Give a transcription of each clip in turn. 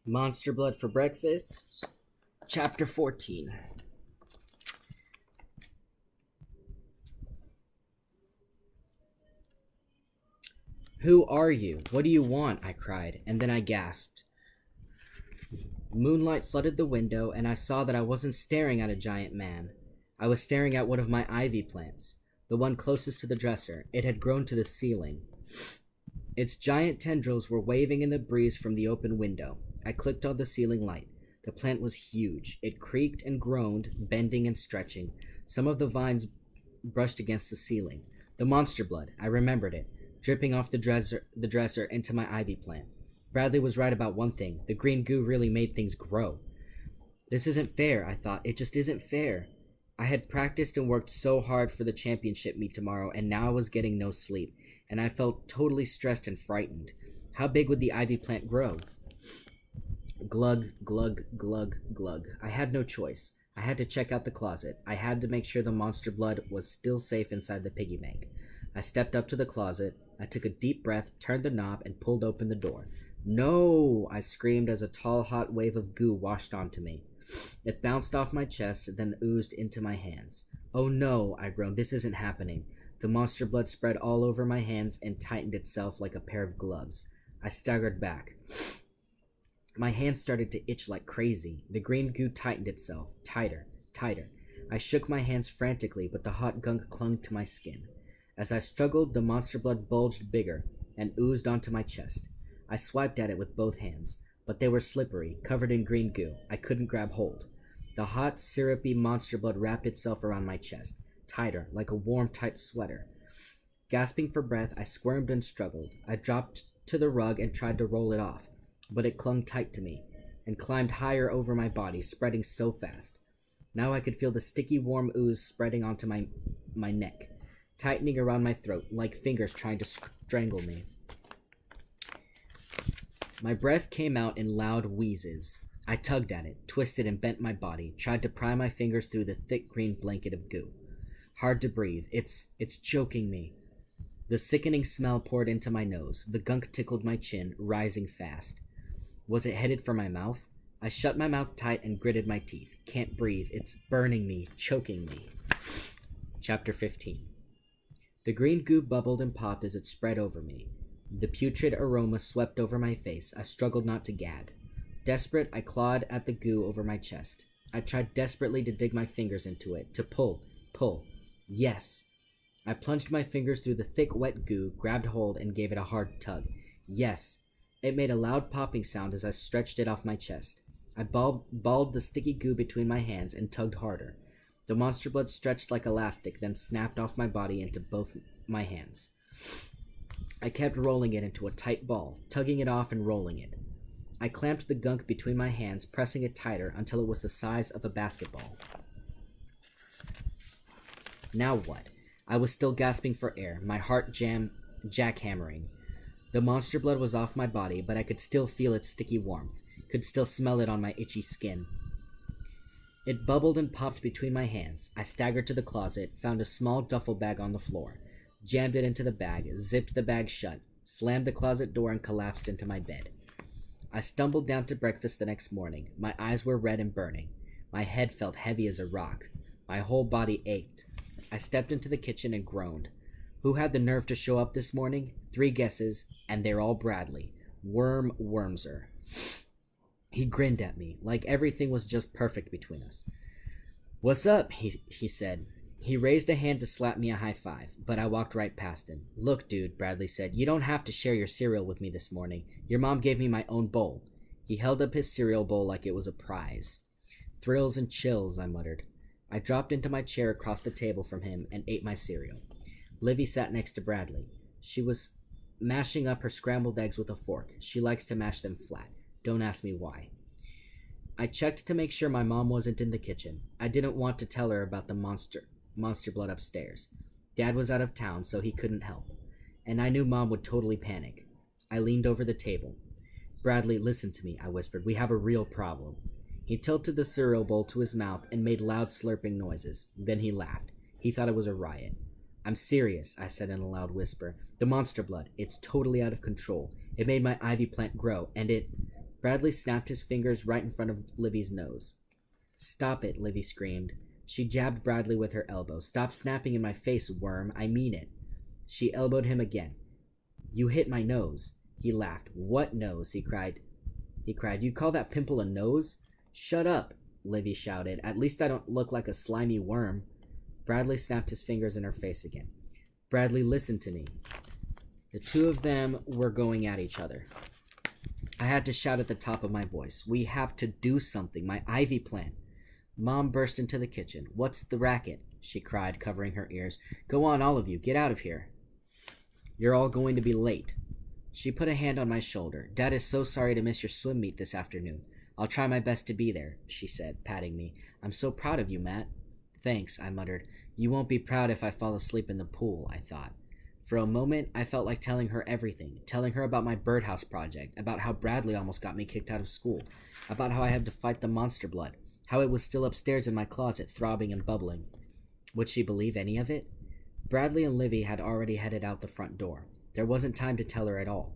Monster Blood for Breakfast, Chapter 14. Who are you? What do you want? I cried, and then I gasped. Moonlight flooded the window, and I saw that I wasn't staring at a giant man. I was staring at one of my ivy plants, the one closest to the dresser. It had grown to the ceiling. Its giant tendrils were waving in the breeze from the open window. I clicked on the ceiling light. The plant was huge. It creaked and groaned, bending and stretching. Some of the vines brushed against the ceiling. The monster blood, I remembered it, dripping off the dresser into my ivy plant. Bradley was right about one thing. The green goo really made things grow. This isn't fair, I thought. It just isn't fair. I had practiced and worked so hard for the championship meet tomorrow, and now I was getting no sleep, and I felt totally stressed and frightened. How big would the ivy plant grow? Glug, glug, glug, glug. I had no choice. I had to check out the closet. I had to make sure the monster blood was still safe inside the piggy bank. I stepped up to the closet. I took a deep breath, turned the knob, and pulled open the door. No! I screamed as a tall, hot wave of goo washed onto me. It bounced off my chest, then oozed into my hands. Oh no, I groaned. This isn't happening. The monster blood spread all over my hands and tightened itself like a pair of gloves. I staggered back. My hands started to itch like crazy. The green goo tightened itself, tighter, tighter. I shook my hands frantically, but the hot gunk clung to my skin. As I struggled, the monster blood bulged bigger and oozed onto my chest. I swiped at it with both hands, but they were slippery, covered in green goo. I couldn't grab hold. The hot, syrupy monster blood wrapped itself around my chest, tighter, like a warm, tight sweater. Gasping for breath, I squirmed and struggled. I dropped to the rug and tried to roll it off, but it clung tight to me and climbed higher over my body, spreading so fast. Now I could feel the sticky, warm ooze spreading onto my neck, tightening around my throat, like fingers trying to strangle me. My breath came out in loud wheezes. I tugged at it, twisted and bent my body, tried to pry my fingers through the thick green blanket of goo. Hard to breathe. It's choking me. The sickening smell poured into my nose. The gunk tickled my chin, rising fast. Was it headed for my mouth? I shut my mouth tight and gritted my teeth. Can't breathe. It's burning me, choking me. Chapter 15. The green goo bubbled and popped as it spread over me. The putrid aroma swept over my face. I struggled not to gag. Desperate, I clawed at the goo over my chest. I tried desperately to dig my fingers into it, to pull. Yes. I plunged my fingers through the thick, wet goo, grabbed hold, and gave it a hard tug. Yes. It made a loud popping sound as I stretched it off my chest. I balled the sticky goo between my hands and tugged harder. The monster blood stretched like elastic, then snapped off my body into both my hands. I kept rolling it into a tight ball, tugging it off and rolling it. I clamped the gunk between my hands, pressing it tighter until it was the size of a basketball. Now what? I was still gasping for air, my heart jackhammering. The monster blood was off my body, but I could still feel its sticky warmth, could still smell it on my itchy skin. It bubbled and popped between my hands. I staggered to the closet, found a small duffel bag on the floor, jammed it into the bag, zipped the bag shut, slammed the closet door, and collapsed into my bed. I stumbled down to breakfast the next morning. My eyes were red and burning. My head felt heavy as a rock. My whole body ached. I stepped into the kitchen and groaned. Who had the nerve to show up this morning? 3 guesses, and they're all Bradley. Wormser. He grinned at me, like everything was just perfect between us. What's up? He said. He raised a hand to slap me a high five, but I walked right past him. Look, dude, Bradley said, you don't have to share your cereal with me this morning. Your mom gave me my own bowl. He held up his cereal bowl like it was a prize. Thrills and chills, I muttered. I dropped into my chair across the table from him and ate my cereal. Livy sat next to Bradley. She was mashing up her scrambled eggs with a fork. She likes to mash them flat. Don't ask me why. I checked to make sure my mom wasn't in the kitchen. I didn't want to tell her about the monster blood upstairs. Dad was out of town, so he couldn't help. And I knew Mom would totally panic. I leaned over the table. Bradley, listen to me, I whispered. We have a real problem. He tilted the cereal bowl to his mouth and made loud slurping noises. Then he laughed. He thought it was a riot. I'm serious, I said in a loud whisper. The monster blood, it's totally out of control. It made my ivy plant grow, and it... Bradley snapped his fingers right in front of Livy's nose. "Stop it," Livy screamed. She jabbed Bradley with her elbow. "Stop snapping in my face, worm. I mean it." She elbowed him again. "You hit my nose." He laughed. "What nose?" He cried. "You call that pimple a nose?" "Shut up," Livy shouted. "At least I don't look like a slimy worm." Bradley snapped his fingers in her face again. "Bradley, listen to me." The two of them were going at each other. I had to shout at the top of my voice. "We have to do something. My ivy plant." Mom burst into the kitchen. "What's the racket?" she cried, covering her ears. "Go on, all of you. Get out of here. You're all going to be late." She put a hand on my shoulder. "Dad is so sorry to miss your swim meet this afternoon. I'll try my best to be there," she said, patting me. "I'm so proud of you, Matt." "Thanks," I muttered. "You won't be proud if I fall asleep in the pool," I thought. For a moment, I felt like telling her everything, telling her about my birdhouse project, about how Bradley almost got me kicked out of school, about how I had to fight the monster blood, how it was still upstairs in my closet, throbbing and bubbling. Would she believe any of it? Bradley and Livy had already headed out the front door. There wasn't time to tell her at all.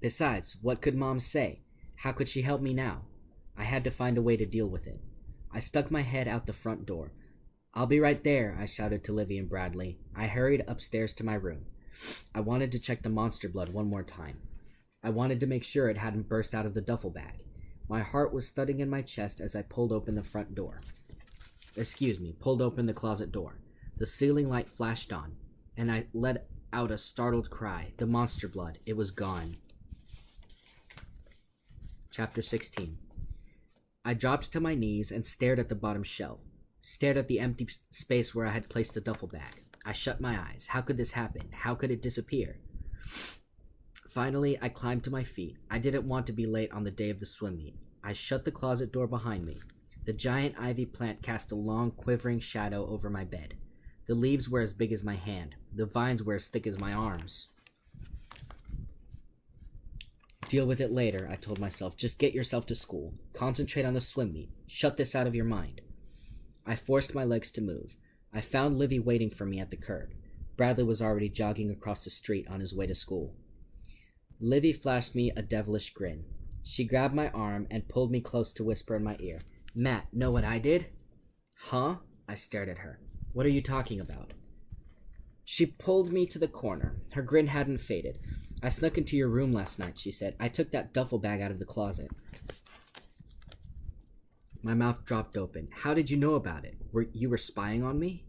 Besides, what could Mom say? How could she help me now? I had to find a way to deal with it. I stuck my head out the front door. "I'll be right there," I shouted to Livy and Bradley. I hurried upstairs to my room. I wanted to check the monster blood one more time. I wanted to make sure it hadn't burst out of the duffel bag. My heart was thudding in my chest as I pulled open the closet door. The ceiling light flashed on, and I let out a startled cry. The monster blood. It was gone. Chapter 16. I dropped to my knees and stared at the bottom shelf. Stared at the empty space where I had placed the duffel bag. I shut my eyes. How could this happen? How could it disappear? Finally, I climbed to my feet. I didn't want to be late on the day of the swim meet. I shut the closet door behind me. The giant ivy plant cast a long, quivering shadow over my bed. The leaves were as big as my hand. The vines were as thick as my arms. Deal with it later, I told myself. Just get yourself to school. Concentrate on the swim meet. Shut this out of your mind. I forced my legs to move. I found Livy waiting for me at the curb. Bradley was already jogging across the street on his way to school. Livy flashed me a devilish grin. She grabbed my arm and pulled me close to whisper in my ear, "Matt, know what I did?" "Huh?" I stared at her. "What are you talking about?" She pulled me to the corner. Her grin hadn't faded. "I snuck into your room last night," she said. "I took that duffel bag out of the closet." My mouth dropped open. "How did you know about it? You were spying on me?"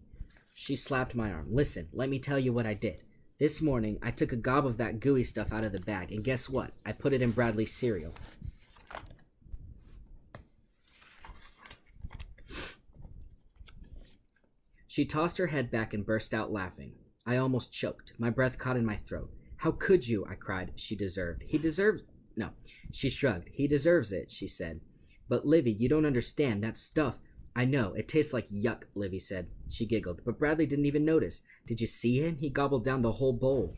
She slapped my arm. "Listen, let me tell you what I did. This morning, I took a gob of that gooey stuff out of the bag, and guess what? I put it in Bradley's cereal." She tossed her head back and burst out laughing. I almost choked. My breath caught in my throat. "How could you?" I cried. She deserves... No. She shrugged. "He deserves it," she said. "But Livy, you don't understand. That stuff..." "I know. It tastes like yuck," Livy said. She giggled. "But Bradley didn't even notice. Did you see him? He gobbled down the whole bowl."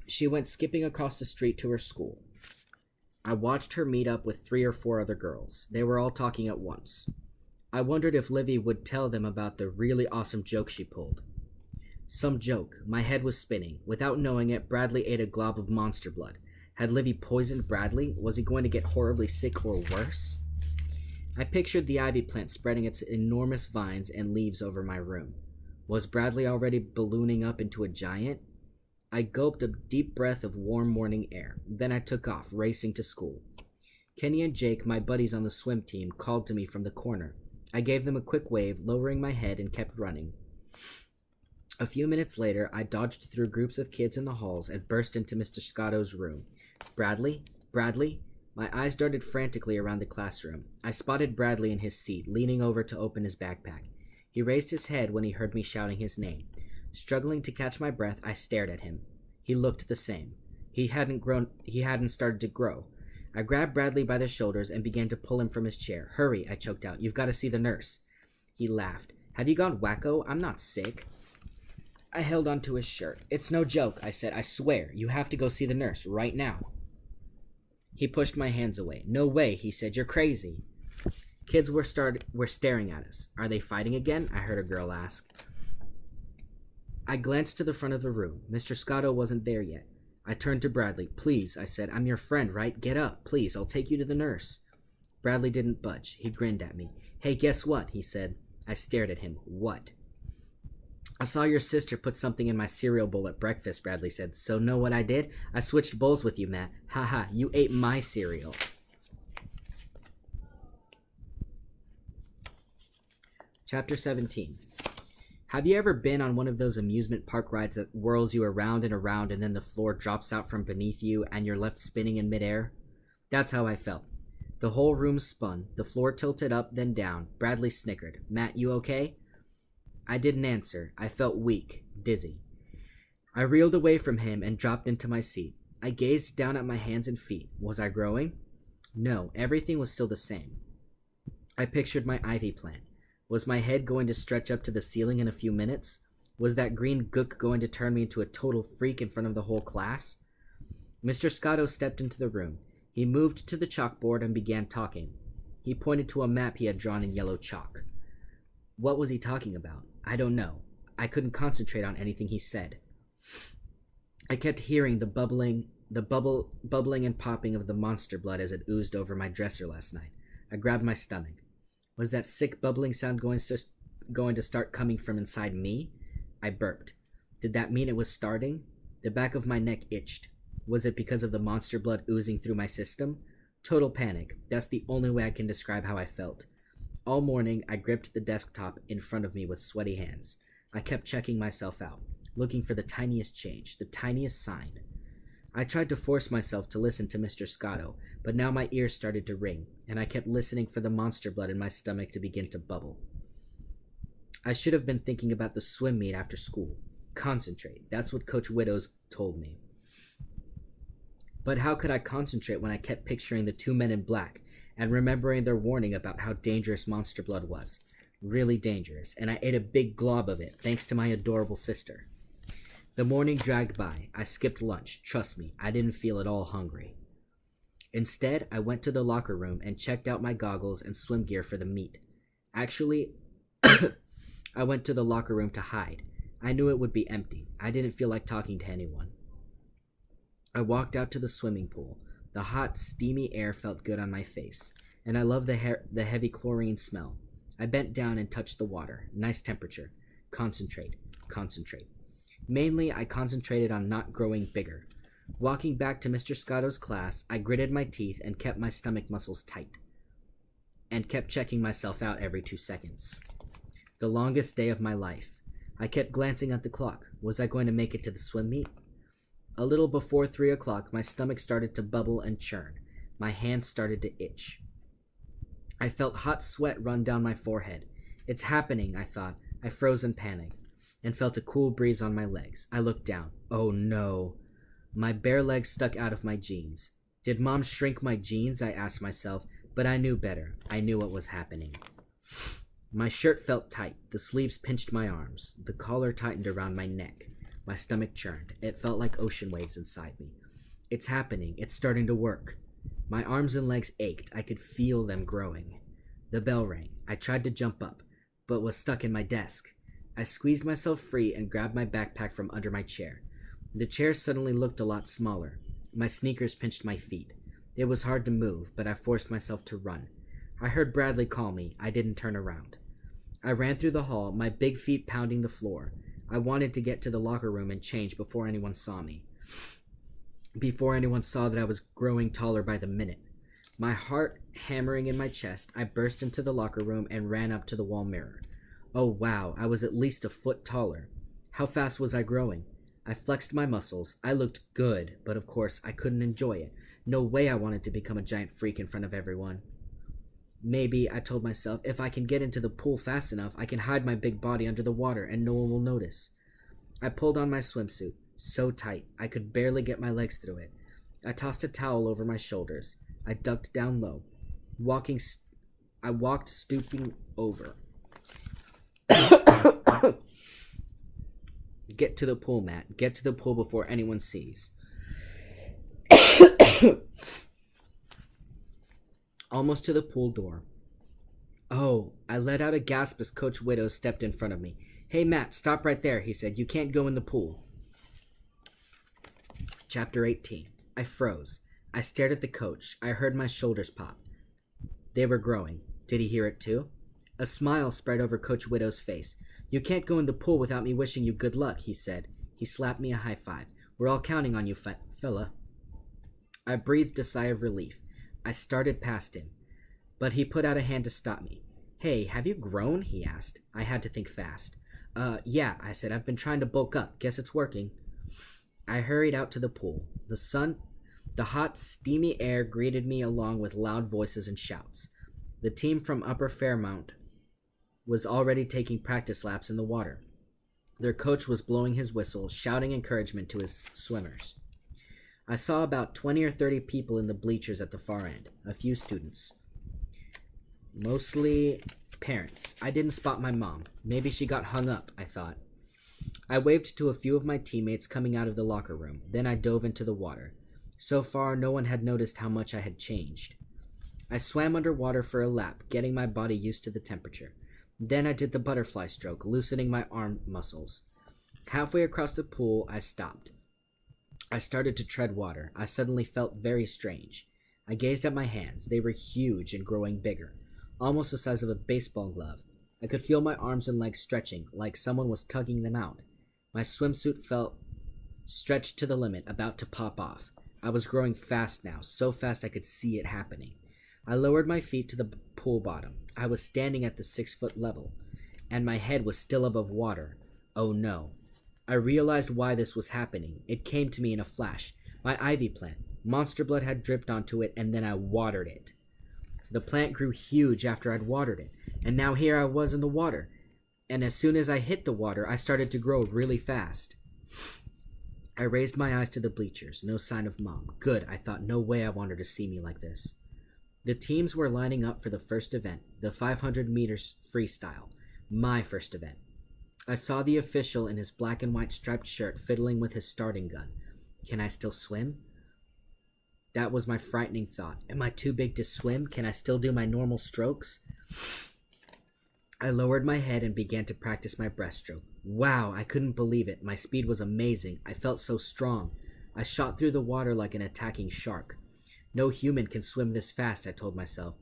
She went skipping across the street to her school. I watched her meet up with 3 or 4 other girls. They were all talking at once. I wondered if Livy would tell them about the really awesome joke she pulled. Some joke. My head was spinning. Without knowing it, Bradley ate a glob of monster blood. Had Livy poisoned Bradley? Was he going to get horribly sick or worse? I pictured the ivy plant spreading its enormous vines and leaves over my room. Was Bradley already ballooning up into a giant? I gulped a deep breath of warm morning air. Then I took off, racing to school. Kenny and Jake, my buddies on the swim team, called to me from the corner. I gave them a quick wave, lowering my head, and kept running. A few minutes later, I dodged through groups of kids in the halls and burst into Mr. Scotto's room. "Bradley? Bradley?" My eyes darted frantically around the classroom. I spotted Bradley in his seat, leaning over to open his backpack. He raised his head when he heard me shouting his name. Struggling to catch my breath, I stared at him. He looked the same. He hadn't started to grow. I grabbed Bradley by the shoulders and began to pull him from his chair. "Hurry," I choked out. "You've got to see the nurse." He laughed. "Have you gone wacko? I'm not sick." I held onto his shirt. "It's no joke," I said. "I swear. You have to go see the nurse right now." He pushed my hands away. "No way," he said. "You're crazy." Kids were staring at us. "Are they fighting again?" I heard a girl ask. I glanced to the front of the room. Mr. Scotto wasn't there yet. I turned to Bradley. Please, I said. I'm your friend, right? Get up, please. I'll take you to the nurse. Bradley didn't budge. He grinned at me. Hey, guess what? He said. I stared at him. What? I saw your sister put something in my cereal bowl at breakfast, Bradley said. So know what I did? I switched bowls with you, Matt. Haha, you ate my cereal. Chapter 17. Have you ever been on one of those amusement park rides that whirls you around and around and then the floor drops out from beneath you and you're left spinning in midair? That's how I felt. The whole room spun. The floor tilted up, then down. Bradley snickered. Matt, you okay? I didn't answer. I felt weak, dizzy. I reeled away from him and dropped into my seat. I gazed down at my hands and feet. Was I growing? No, everything was still the same. I pictured my ivy plant. Was my head going to stretch up to the ceiling in a few minutes? Was that green gook going to turn me into a total freak in front of the whole class? Mr. Scotto stepped into the room. He moved to the chalkboard and began talking. He pointed to a map he had drawn in yellow chalk. What was he talking about? I don't know. I couldn't concentrate on anything he said. I kept hearing the bubbling and popping of the monster blood as it oozed over my dresser last night. I grabbed my stomach. Was that sick bubbling sound going to start coming from inside me? I burped. Did that mean it was starting? The back of my neck itched. Was it because of the monster blood oozing through my system? Total panic. That's the only way I can describe how I felt. All morning, I gripped the desktop in front of me with sweaty hands. I kept checking myself out, looking for the tiniest change, the tiniest sign. I tried to force myself to listen to Mr. Scotto, but now my ears started to ring, and I kept listening for the monster blood in my stomach to begin to bubble. I should have been thinking about the swim meet after school. Concentrate. That's what Coach Widows told me. But how could I concentrate when I kept picturing the two men in black and remembering their warning about how dangerous monster blood was? Really dangerous, and I ate a big glob of it, thanks to my adorable sister. The morning dragged by. I skipped lunch. Trust me, I didn't feel at all hungry. Instead, I went to the locker room and checked out my goggles and swim gear for the meet. Actually, I went to the locker room to hide. I knew it would be empty. I didn't feel like talking to anyone. I walked out to the swimming pool. The hot, steamy air felt good on my face, and I loved the heavy chlorine smell. I bent down and touched the water. Nice temperature. Concentrate. Mainly, I concentrated on not growing bigger. Walking back to Mr. Scotto's class, I gritted my teeth and kept my stomach muscles tight, and kept checking myself out every 2 seconds. The longest day of my life. I kept glancing at the clock. Was I going to make it to the swim meet? A little before 3 o'clock, my stomach started to bubble and churn. My hands started to itch. I felt hot sweat run down my forehead. It's happening, I thought. I froze in panic and felt a cool breeze on my legs. I looked down. Oh no. My bare legs stuck out of my jeans. Did Mom shrink my jeans? I asked myself, but I knew better. I knew what was happening. My shirt felt tight. The sleeves pinched my arms. The collar tightened around my neck. My stomach churned. It felt like ocean waves inside me. It's happening. It's starting to work. My arms and legs ached. I could feel them growing. The bell rang. I tried to jump up, but was stuck in my desk. I squeezed myself free and grabbed my backpack from under my chair. The chair suddenly looked a lot smaller. My sneakers pinched my feet. It was hard to move, but I forced myself to run. I heard Bradley call me. I didn't turn around. I ran through the hall, my big feet pounding the floor. I wanted to get to the locker room and change before anyone saw me. Before anyone saw that I was growing taller by the minute. My heart hammering in my chest, I burst into the locker room and ran up to the wall mirror. Oh wow, I was at least a foot taller. How fast was I growing? I flexed my muscles. I looked good, but of course I couldn't enjoy it. No way I wanted to become a giant freak in front of everyone. Maybe, I told myself, if I can get into the pool fast enough, I can hide my big body under the water and no one will notice. I pulled on my swimsuit, so tight, I could barely get my legs through it. I tossed a towel over my shoulders. I ducked down low. I walked stooping over. Get to the pool, Matt. Get to the pool before anyone sees. Almost to the pool door. Oh, I let out a gasp as Coach Widows stepped in front of me. Hey, Matt, stop right there, he said. You can't go in the pool. Chapter 18. I froze. I stared at the coach. I heard my shoulders pop. They were growing. Did he hear it too? A smile spread over Coach Widow's face. "You can't go in the pool without me wishing you good luck," he said. He slapped me a high five. "We're all counting on you, fella." I breathed a sigh of relief. I started past him, but he put out a hand to stop me. "Hey, have you grown?" he asked. I had to think fast. Yeah," I said. "I've been trying to bulk up. Guess it's working." I hurried out to the pool. The hot, steamy air greeted me along with loud voices and shouts. The team from Upper Fairmount was already taking practice laps in the water. Their coach was blowing his whistle, shouting encouragement to his swimmers. I saw about 20 or 30 people in the bleachers at the far end, a few students. Mostly parents. I didn't spot my mom. Maybe she got hung up, I thought. I waved to a few of my teammates coming out of the locker room. Then I dove into the water. So far, no one had noticed how much I had changed. I swam underwater for a lap, getting my body used to the temperature. Then I did the butterfly stroke, loosening my arm muscles. Halfway across the pool, I stopped. I started to tread water. I suddenly felt very strange. I gazed at my hands. They were huge and growing bigger, almost the size of a baseball glove. I could feel my arms and legs stretching, like someone was tugging them out. My swimsuit felt stretched to the limit, about to pop off. I was growing fast now, so fast I could see it happening. I lowered my feet to the pool bottom. I was standing at the 6-foot level, and my head was still above water. Oh no. I realized why this was happening. It came to me in a flash. My ivy plant. Monster blood had dripped onto it, and then I watered it. The plant grew huge after I'd watered it, and now here I was in the water. And as soon as I hit the water, I started to grow really fast. I raised my eyes to the bleachers. No sign of Mom. Good, I thought. No way I want her to see me like this. The teams were lining up for the first event, the 500 meters freestyle. My first event. I saw the official in his black and white striped shirt fiddling with his starting gun. Can I still swim? That was my frightening thought. Am I too big to swim? Can I still do my normal strokes? I lowered my head and began to practice my breaststroke. Wow, I couldn't believe it. My speed was amazing. I felt so strong. I shot through the water like an attacking shark. No human can swim this fast, I told myself.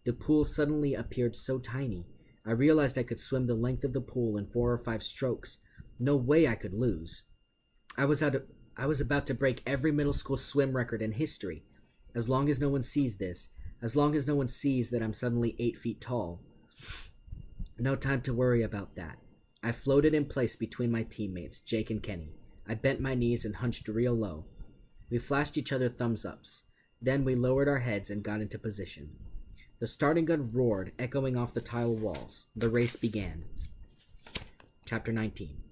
The pool suddenly appeared so tiny. I realized I could swim the length of the pool in 4 or 5 strokes. No way I could lose. I was about to break every middle school swim record in history. As long as no one sees this, as long as no one sees that I'm suddenly 8 feet tall. No time to worry about that. I floated in place between my teammates, Jake and Kenny. I bent my knees and hunched real low. We flashed each other thumbs ups. Then we lowered our heads and got into position. The starting gun roared, echoing off the tile walls. The race began. Chapter 19.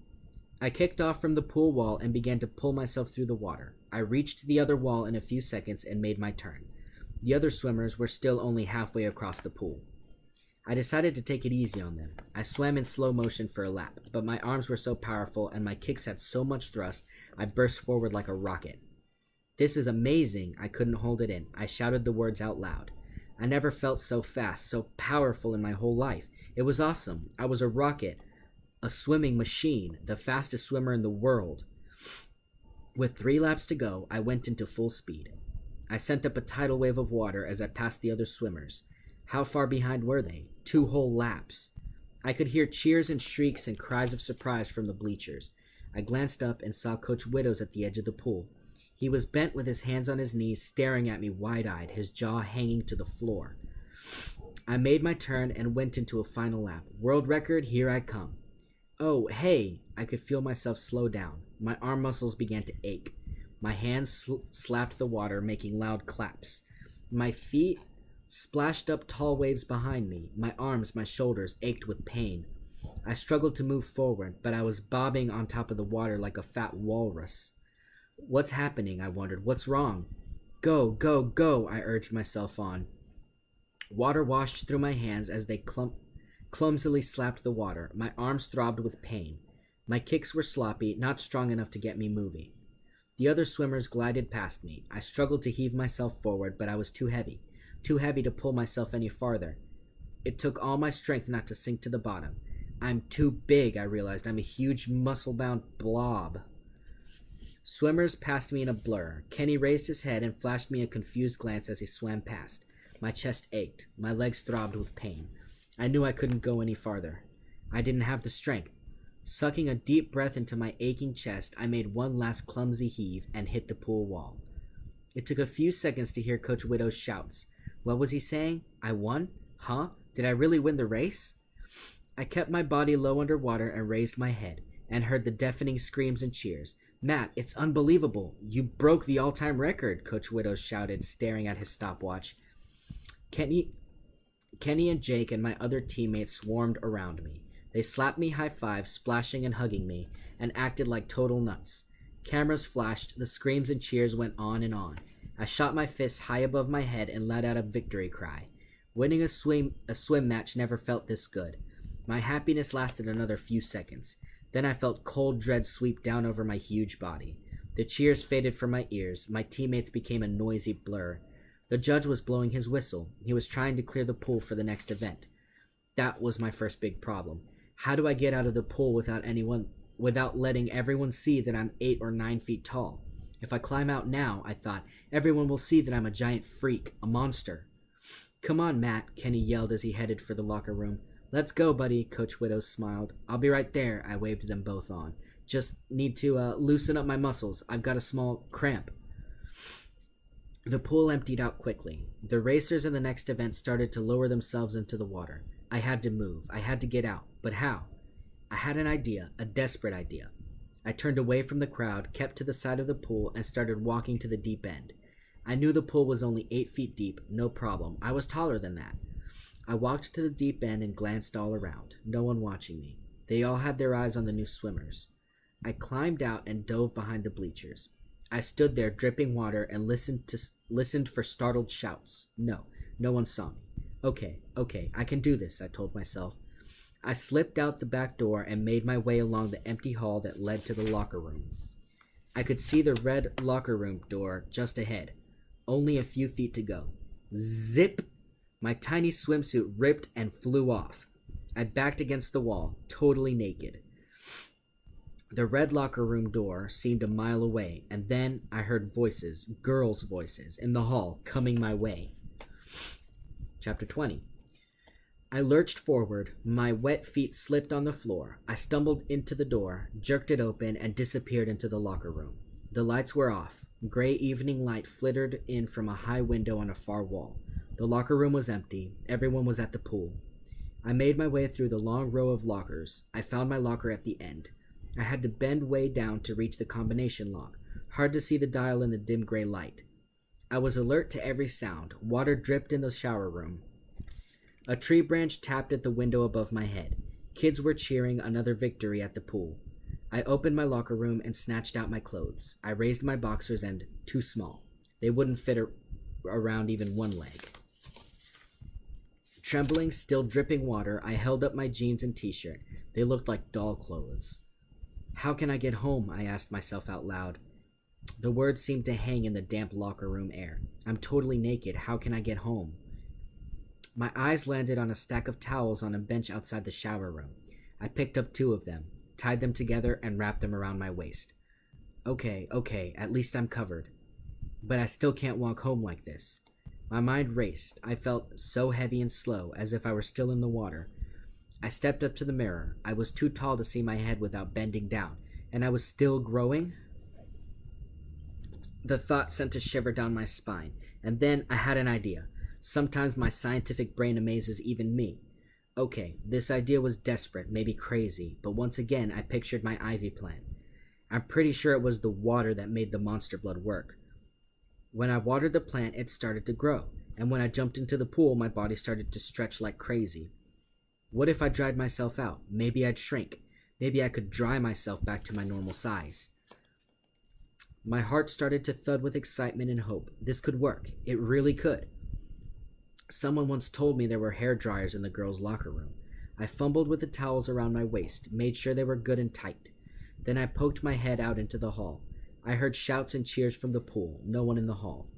I kicked off from the pool wall and began to pull myself through the water. I reached the other wall in a few seconds and made my turn. The other swimmers were still only halfway across the pool. I decided to take it easy on them. I swam in slow motion for a lap, but my arms were so powerful and my kicks had so much thrust, I burst forward like a rocket. This is amazing. I couldn't hold it in. I shouted the words out loud. I never felt so fast, so powerful in my whole life. It was awesome. I was a rocket, a swimming machine, the fastest swimmer in the world. With 3 laps to go, I went into full speed. I sent up a tidal wave of water as I passed the other swimmers. How far behind were they? 2 whole laps. I could hear cheers and shrieks and cries of surprise from the bleachers. I glanced up and saw Coach Widdows at the edge of the pool. He was bent with his hands on his knees, staring at me wide-eyed, his jaw hanging to the floor. I made my turn and went into a final lap. World record, here I come. Oh, hey! I could feel myself slow down. My arm muscles began to ache. My hands slapped the water, making loud claps. My feet splashed up tall waves behind me. My arms, my shoulders ached with pain. I struggled to move forward, but I was bobbing on top of the water like a fat walrus. What's happening? I wondered. What's wrong? Go, go, go, I urged myself on. Water washed through my hands as they clumsily slapped the water. My arms throbbed with pain. My kicks were sloppy, not strong enough to get me moving. The other swimmers glided past me. I struggled to heave myself forward, but I was too heavy to pull myself any farther. It took all my strength not to sink to the bottom. I'm too big, I realized. I'm a huge muscle-bound blob. Swimmers passed me in a blur. Kenny raised his head and flashed me a confused glance as he swam past. My chest ached. My legs throbbed with pain. I knew I couldn't go any farther. I didn't have the strength. Sucking a deep breath into my aching chest, I made one last clumsy heave and hit the pool wall. It took a few seconds to hear Coach Widow's shouts. What was he saying? I won? Huh? Did I really win the race? I kept my body low underwater and raised my head, and heard the deafening screams and cheers. Matt, it's unbelievable. You broke the all-time record, Coach Widow shouted, staring at his stopwatch. Kenny and Jake and my other teammates swarmed around me. They slapped me high-fives, splashing and hugging me, and acted like total nuts. Cameras flashed, the screams and cheers went on and on. I shot my fists high above my head and let out a victory cry. Winning a swim match never felt this good. My happiness lasted another few seconds. Then I felt cold dread sweep down over my huge body. The cheers faded from my ears. My teammates became a noisy blur. The judge was blowing his whistle. He was trying to clear the pool for the next event. That was my first big problem. How do I get out of the pool without letting everyone see that I'm 8 or 9 feet tall? If I climb out now, I thought, everyone will see that I'm a giant freak, a monster. Come on, Matt, Kenny yelled as he headed for the locker room. Let's go, buddy, Coach Widow smiled. I'll be right there, I waved them both on. Just need to loosen up my muscles. I've got a small cramp. The pool emptied out quickly. The racers in the next event started to lower themselves into the water. I had to move. I had to get out. But how? I had an idea, a desperate idea. I turned away from the crowd, kept to the side of the pool, and started walking to the deep end. I knew the pool was only 8 feet deep, no problem. I was taller than that. I walked to the deep end and glanced all around, no one watching me. They all had their eyes on the new swimmers. I climbed out and dove behind the bleachers. I stood there dripping water and listened for startled shouts. No one saw me. Okay, I can do this, I told myself. I slipped out the back door and made my way along the empty hall that led to the locker room. I could see the red locker room door just ahead. Only a few feet to go. Zip! My tiny swimsuit ripped and flew off. I backed against the wall, totally naked. The red locker room door seemed a mile away, and then I heard voices, girls' voices, in the hall, coming my way. Chapter 20. I lurched forward. My wet feet slipped on the floor. I stumbled into the door, jerked it open, and disappeared into the locker room. The lights were off. Gray evening light flittered in from a high window on a far wall. The locker room was empty. Everyone was at the pool. I made my way through the long row of lockers. I found my locker at the end. I had to bend way down to reach the combination lock. Hard to see the dial in the dim gray light. I was alert to every sound. Water dripped in the shower room. A tree branch tapped at the window above my head. Kids were cheering another victory at the pool. I opened my locker room and snatched out my clothes. I raised my boxers and too small. They wouldn't fit around even one leg. Trembling, still dripping water, I held up my jeans and t-shirt. They looked like doll clothes. How can I get home? I asked myself out loud. The words seemed to hang in the damp locker room air. I'm totally naked. How can I get home? My eyes landed on a stack of towels on a bench outside the shower room. I picked up 2 of them, tied them together, and wrapped them around my waist. Okay, at least I'm covered. But I still can't walk home like this. My mind raced. I felt so heavy and slow, as if I were still in the water. I stepped up to the mirror. I was too tall to see my head without bending down, and I was still growing? The thought sent a shiver down my spine, and then I had an idea. Sometimes my scientific brain amazes even me. Okay, this idea was desperate, maybe crazy, but once again I pictured my ivy plant. I'm pretty sure it was the water that made the monster blood work. When I watered the plant, it started to grow, and when I jumped into the pool, my body started to stretch like crazy. What if I dried myself out? Maybe I'd shrink. Maybe I could dry myself back to my normal size. My heart started to thud with excitement and hope. This could work. It really could. Someone once told me there were hair dryers in the girls' locker room. I fumbled with the towels around my waist, made sure they were good and tight. Then I poked my head out into the hall. I heard shouts and cheers from the pool. No one in the hall.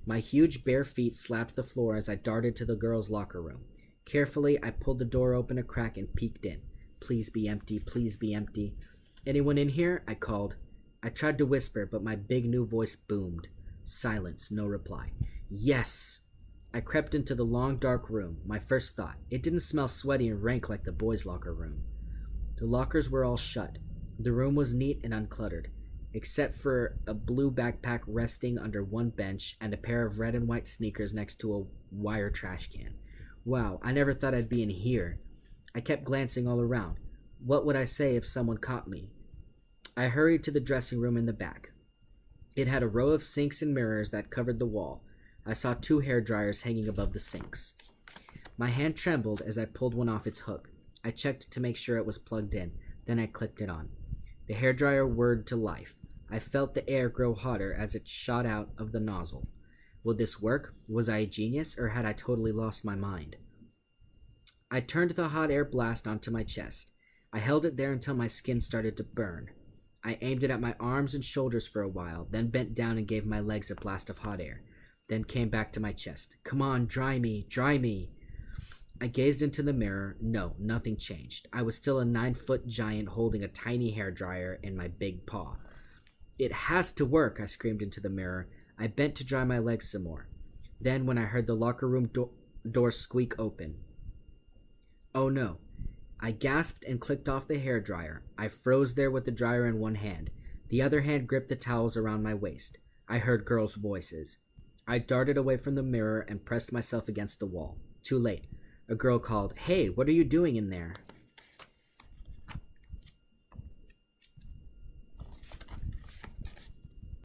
My huge bare feet slapped the floor as I darted to the girls' locker room. Carefully, I pulled the door open a crack and peeked in. Please be empty, please be empty. Anyone in here? I called. I tried to whisper, but my big new voice boomed. Silence, no reply. Yes! I crept into the long, dark room. My first thought. It didn't smell sweaty and rank like the boys' locker room. The lockers were all shut. The room was neat and uncluttered, except for a blue backpack resting under one bench and a pair of red and white sneakers next to a wire trash can. Wow, I never thought I'd be in here. I kept glancing all around. What would I say if someone caught me? I hurried to the dressing room in the back. It had a row of sinks and mirrors that covered the wall. I saw 2 hair dryers hanging above the sinks. My hand trembled as I pulled one off its hook. I checked to make sure it was plugged in. Then I clicked it on. The hairdryer whirred to life. I felt the air grow hotter as it shot out of the nozzle. Would this work? Was I a genius, or had I totally lost my mind? I turned the hot air blast onto my chest. I held it there until my skin started to burn. I aimed it at my arms and shoulders for a while, then bent down and gave my legs a blast of hot air, then came back to my chest. Come on, dry me, dry me. I gazed into the mirror. No, nothing changed. I was still a 9-foot giant holding a tiny hairdryer in my big paw. It has to work, I screamed into the mirror. I bent to dry my legs some more. Then, when I heard the locker room door squeak open. Oh no. I gasped and clicked off the hairdryer. I froze there with the dryer in one hand. The other hand gripped the towels around my waist. I heard girls' voices. I darted away from the mirror and pressed myself against the wall. Too late. A girl called, Hey, what are you doing in there?